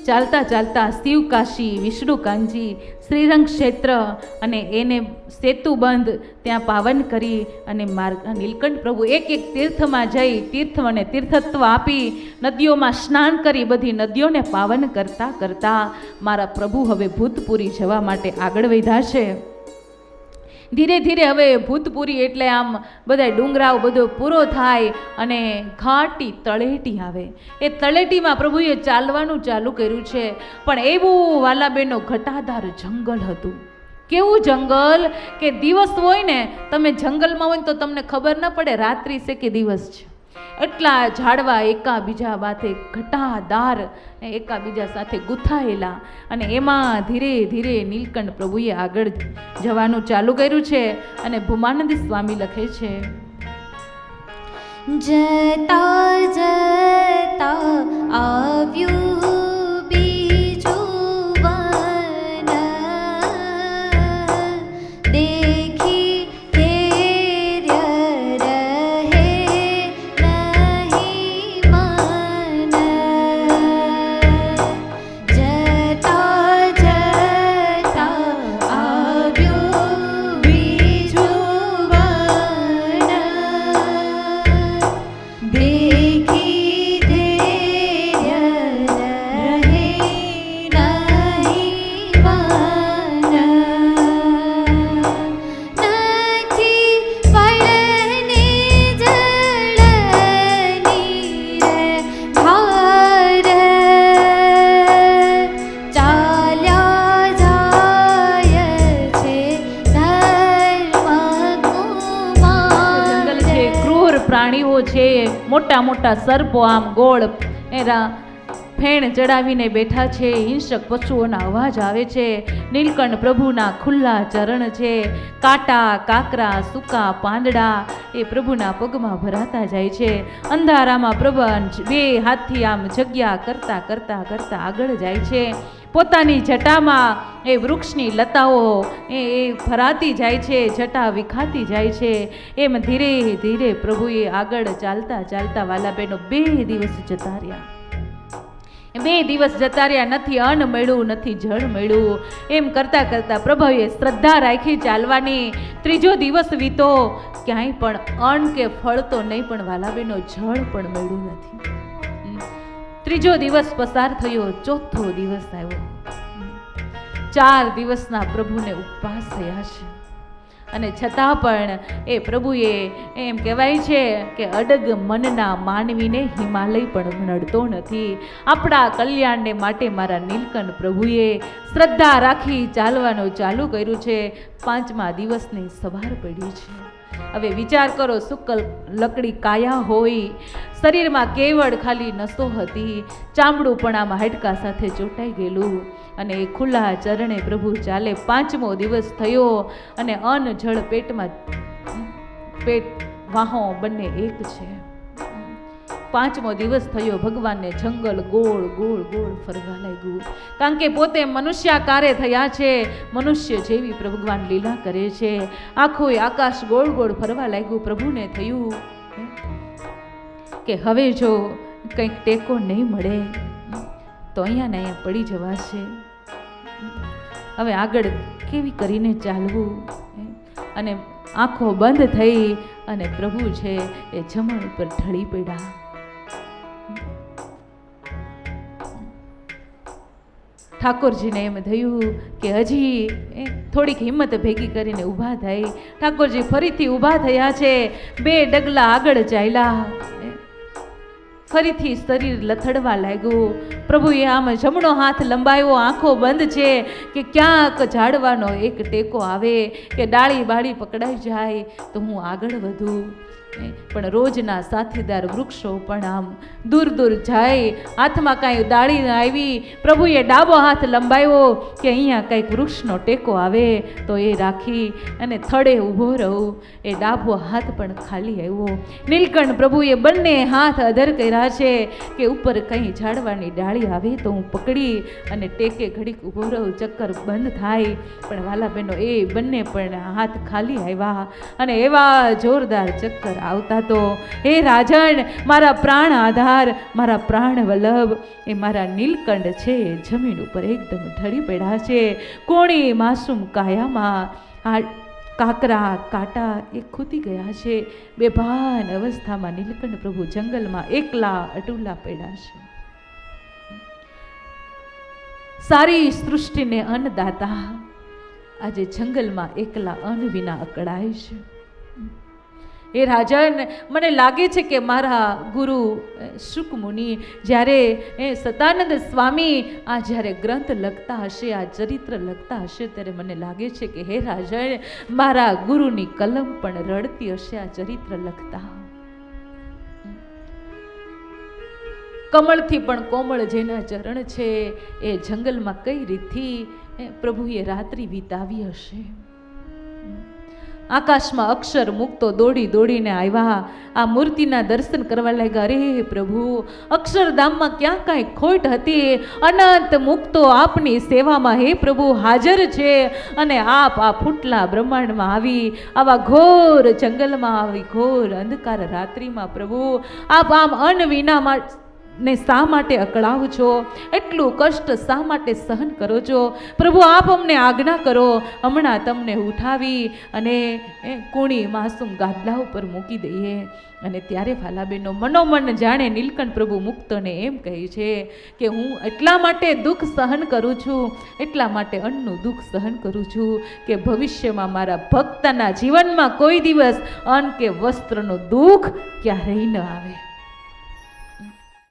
ચાલતા ચાલતા શિવકાશી, વિષ્ણુકાંજી, શ્રીરંગ ક્ષેત્ર અને એને સેતુબંધ ત્યાં પાવન કરી અને નીલકંઠ પ્રભુ એક એક તીર્થમાં જઈ તીર્થ અને તીર્થત્વ આપી નદીઓમાં સ્નાન કરી બધી નદીઓને પાવન કરતાં કરતાં મારા પ્રભુ હવે ભૂતપુરી જવા માટે આગળ વધ્યા છે. ધીરે ધીરે હવે ભૂતપુરી એટલે આમ બધા ડુંગરાઓ બધો પૂરો થાય અને ઘાટી તળેટી આવે. એ તળેટીમાં પ્રભુએ ચાલવાનું ચાલુ કર્યું છે. પણ એવું વાલાબેનો ઘટાદાર જંગલ હતું. કેવું જંગલ કે દિવસ હોય ને, તમે જંગલમાં હોય ને તો તમને ખબર ન પડે રાત્રિ છે કે દિવસ છે. એટલા ઝાડવા એકાબીજા સાથે ઘટાદાર એકાબીજા સાથે ગૂંથાયેલા અને એમાં ધીરે ધીરે નીલકંઠ પ્રભુએ આગળ જવાનું ચાલુ કર્યું છે. અને ભૂમાનંદી સ્વામી લખે છે, જતા જતા આવ્યું બીજું વન, દેખી ધૈર્ય રહે નહીં મન. જતા જતા આવ્યું બીજું વન, દેખી ધૈર્ય રહે નહીં મન. નથી પડને જળની રે ધાર, ચાલ્યા જાય છે ધર્મકુમાર. જંગલ છે, ક્રૂર પ્રાણીઓ છે, મોટા મોટા સર્પો આમ ગોળ એરા ફેણ ચડાવીને બેઠા છે, હિંસક પશુઓના અવાજ આવે છે. નીલકંઠ પ્રભુના ખુલ્લા ચરણ છે, કાંટા કાકરા સૂકા પાંદડા એ પ્રભુના પગમાં ભરાતા જાય છે. અંધારામાં પ્રભુ બે હાથથી આમ જગ્યા કરતા કરતા કરતા આગળ જાય છે. પોતાની જટામાં એ વૃક્ષની લતાઓ એ ભરાતી જાય છે, જટા વિખાતી જાય છે. એમ ધીરે ધીરે પ્રભુએ આગળ ચાલતા ચાલતા વાલાબેનો 2 દિવસ જતા રહ્યા. 2 દિવસ જતા રહ્યા, નથી અન્ન મળ્યું નથી જળ મળ્યું. એમ કરતાં કરતાં પ્રભુએ શ્રદ્ધા રાખી ચાલવાની. 3જો દિવસ વીતો, ક્યાંય પણ અન્ન કે ફળ તો નહીં, પણ વાલાબેનો જળ પણ મળ્યું નથી. 3જો દિવસ પસાર થયો, 4થો દિવસ આવ્યો. 4 દિવસના પ્રભુને ઉપવાસ થયા છે. અને છતાં પણ એ પ્રભુએ એમ કહેવાય છે કે અડગ મનના માનવીને હિમાલય પણ નડતો નથી. આપણા કલ્યાણને માટે મારા નીલકંઠ પ્રભુએ શ્રદ્ધા રાખી ચાલવાનું ચાલુ કર્યું છે. 5મા દિવસની સવાર પડી છે. હવે વિચાર કરો, શુકલ લકડી કાયા હોય, શરીરમાં કેવળ ખાલી નસો હતી, ચામડું પણ આમ હાડકા સાથે ચોંટાઈ ગયેલું અને એ ખુલ્લા ચરણે પ્રભુ ચાલે. 5મો દિવસ થયો અને અન્ન જળ પેટમાં, પેટ વાહો બંને એક છે. 5મો દિવસ થયો, ભગવાનને જંગલ ગોળ ગોળ ગોળ ફરવા લાગ્યું. કારણ કે પોતે મનુષ્યાકારે થયા છે, મનુષ્ય જેવી ભગવાન લીલા કરે છે. આખું આકાશ ગોળ ગોળ ફરવા લાગ્યું. પ્રભુને થયું કે હવે જો કંઈક ટેકો નહીં મળે તો અહીંયા ને અહીંયા પડી જવાશે. હવે આગળ કેવી કરીને ચાલવું? અને આંખો બંધ થઈ અને પ્રભુ છે એ જમણ ઉપર ઢળી પડ્યા. ઠાકોરજીને એમ થયું કે હજી થોડીક હિંમત ભેગી કરીને ઊભા થઈ. ઠાકોરજી ફરીથી ઊભા થયા છે. 2 ડગલા આગળ ચાલ્યા. ફરીથી શરીર લથડવા લાગ્યું. પ્રભુએ આમ જમણો હાથ લંબાવ્યો, આંખો બંધ છે કે ક્યાંક ઝાડવાનો એક ટેકો આવે કે ડાળી બાળી પકડાઈ જાય તો હું આગળ વધું. પણ રોજના સાથીદાર વૃક્ષો પણ આમ દૂર દૂર જાય. હાથમાં કાંઈ ડાળી આવી, પ્રભુએ ડાબો હાથ લંબાવ્યો કે અહીંયા કંઈક વૃક્ષનો ટેકો આવે તો એ રાખી અને થડે ઊભો રહું. એ ડાબો હાથ પણ ખાલી આવ્યો. નીલકંઠ પ્રભુએ બંને હાથ અધર કર્યા છે કે ઉપર કંઈ ઝાડવાની ડાળી આવે તો હું પકડી અને ટેકે ઘડીક ઊભો રહું, ચક્કર બંધ થાય. પણ વાલા બહેનો એ બંને પણ હાથ ખાલી આવ્યા અને એવા જોરદાર ચક્કર આવતા તો હે રાજન, મારા પ્રાણ આધાર, મારા પ્રાણ વલ્લભ એ મારા નીલકંઠ છે જમીન ઉપર એકદમ ઢળી પડ્યા છે. કોણી માસૂમ કાયામાં આ કાકરા કાંટા એ ખૂતી ગયા છે. બેભાન અવસ્થામાં નીલકંઠ પ્રભુ જંગલમાં એકલા અટુલા પડ્યા છે. સારી સૃષ્ટિને અન્નદાતા આજે જંગલમાં એકલા અન્ન વિના અકળાય છે. એ રાજન, મને લાગે છે કે મારા ગુરુ શુકમુનિ જ્યારે સતાનંદ સ્વામી આ જ્યારે ગ્રંથ લખતા હશે, આ ચરિત્ર લખતા હશે, ત્યારે મને લાગે છે કે હે રાજન, મારા ગુરુની કલમ પણ રડતી હશે આ ચરિત્ર લખતા. કમળથી પણ કોમળ જેના ચરણ છે એ જંગલમાં કઈ રીતથી પ્રભુએ રાત્રિ વિતાવી હશે. આકાશમાં અક્ષર મુક્તો દોડી દોડીને આવ્યા, આ મૂર્તિના દર્શન કરવા લાગ્યા. અરે પ્રભુ, અક્ષરધામમાં ક્યાં કાંઈ ખોટ હતી? અનંત મુક્તો આપની સેવામાં હે પ્રભુ હાજર છે, અને આપ આ ફૂટલા બ્રહ્માંડમાં આવી, આવા ઘોર જંગલમાં, આવી ઘોર અંધકાર રાત્રિમાં પ્રભુ આપ આમ અન્ન વિના ને શા માટે અકળાવ છો? એટલું કષ્ટ શા માટે સહન કરો છો? પ્રભુ આપ અમને આજ્ઞા કરો, હમણાં તમને ઉઠાવી અને કુણી માસૂમ ગાદલા ઉપર મૂકી દઈએ. અને ત્યારે ફાલાબેનનો મનોમન જાણે નીલકંઠ પ્રભુ મુક્તને એમ કહે છે કે હું એટલા માટે દુઃખ સહન કરું છું, એટલા માટે અન્નનું દુઃખ સહન કરું છું કે ભવિષ્યમાં મારા ભક્તના જીવનમાં કોઈ દિવસ અન્ન કે વસ્ત્રનું દુઃખ ક્યારેય ન આવે.